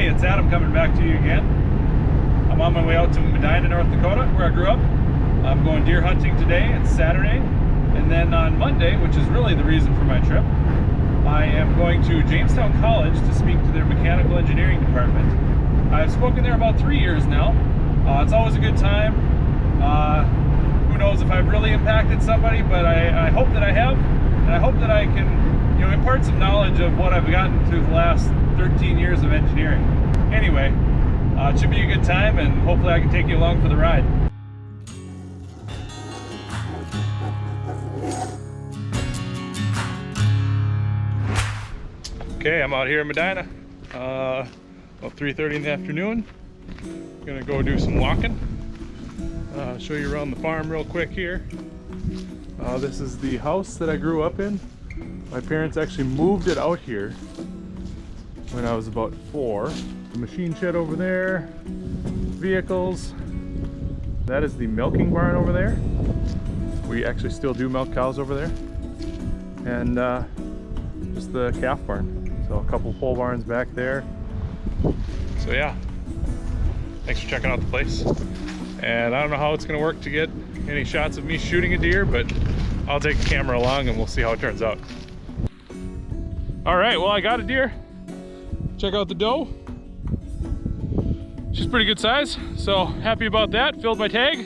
it's Adam coming back to you again. I'm on my way out to Medina, North Dakota, where I grew up. I'm going deer hunting today. It's Saturday. And then on Monday, which is really the reason for my trip, I am going to Jamestown College to speak to their mechanical engineering department. I've spoken there about 3 years now. It's always a good time. Who knows if I've really impacted somebody, but I hope that I have. And I hope that I can, impart some knowledge of what I've gotten through the last 13 years of engineering. Anyway, it should be a good time, and hopefully I can take you along for the ride. Okay, I'm out here in Medina, about 3:30 in the afternoon. I'm gonna go do some walking. Show you around the farm real quick here. This is the house that I grew up in. My parents actually moved it out here when I was about 4. The machine shed over there, vehicles. That is the milking barn over there. We actually still do milk cows over there. And just the calf barn. So a couple pole barns back there. So yeah, thanks for checking out the place. And I don't know how it's gonna work to get any shots of me shooting a deer, but I'll take the camera along and we'll see how it turns out. All right, well, I got a deer. Check out the doe. She's pretty good size, so happy about that. Filled my tag,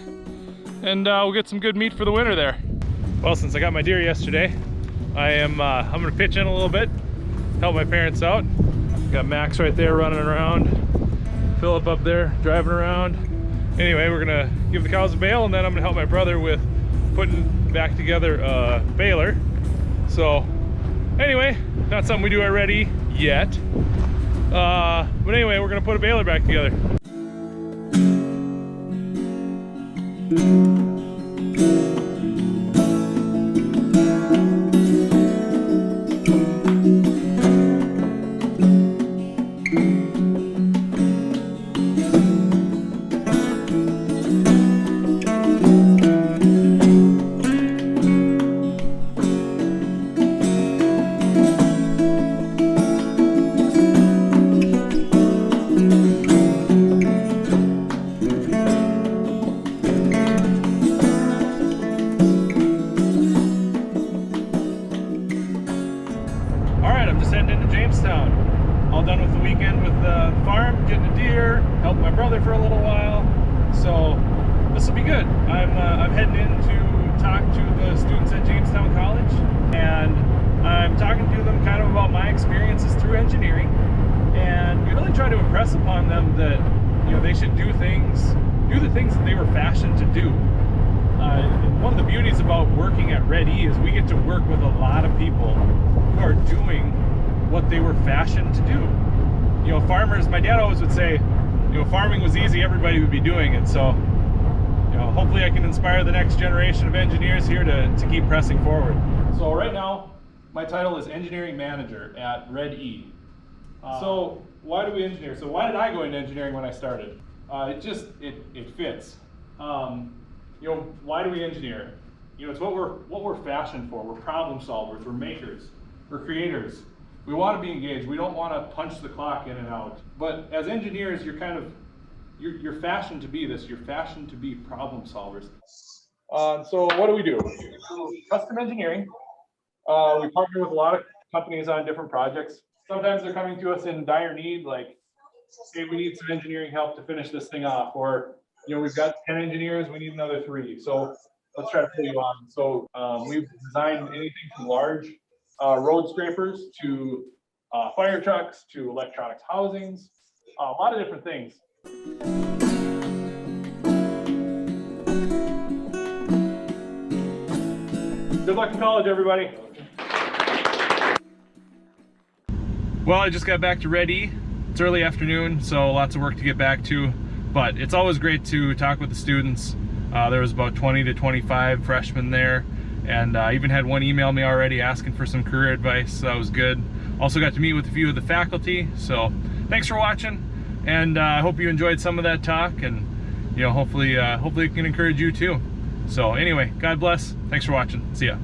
and we'll get some good meat for the winter there. Well, since I got my deer yesterday, I'm gonna pitch in a little bit, help my parents out. Got Max right there running around, Philip up there driving around. Anyway, we're gonna give the cows a bail, and then I'm gonna help my brother with putting back together a baler. So anyway, not something we do already yet. But anyway, we're gonna put a baler back together. Jamestown. All done with the weekend with the farm, getting a deer, helped my brother for a little while. So this will be good. I'm heading in to talk to the students at Jamestown College, and I'm talking to them kind of about my experiences through engineering, and really try to impress upon them that they should do the things that they were fashioned to do. One of the beauties about working at Red E is we get to work with a lot of people who are doing what they were fashioned to do. Farmers, my dad always would say, farming was easy, everybody would be doing it. So, hopefully I can inspire the next generation of engineers here to keep pressing forward. So right now, my title is Engineering Manager at Red E. So why do we engineer? So why did I go into engineering when I started? It fits. Why do we engineer? It's what we're fashioned for. We're problem solvers, we're makers, we're creators. We want to be engaged. We don't want to punch the clock in and out. But as engineers, you're fashioned to be this. You're fashioned to be problem solvers. So what do? We do custom engineering. We partner with a lot of companies on different projects. Sometimes they're coming to us in dire need, like, hey, we need some engineering help to finish this thing off. Or, we've got 10 engineers, we need another 3. So let's try to pull you on. So we've designed anything from large road scrapers to fire trucks to electronics housings, a lot of different things. Good luck in college, everybody. Well, I just got back to Red E. It's early afternoon, so lots of work to get back to, but it's always great to talk with the students. There was about 20 to 25 freshmen there, and I even had one email me already asking for some career advice, so that was good. Also got to meet with a few of the faculty, so thanks for watching, and I hope you enjoyed some of that talk, and hopefully it can encourage you too. So anyway, God bless, thanks for watching, see ya.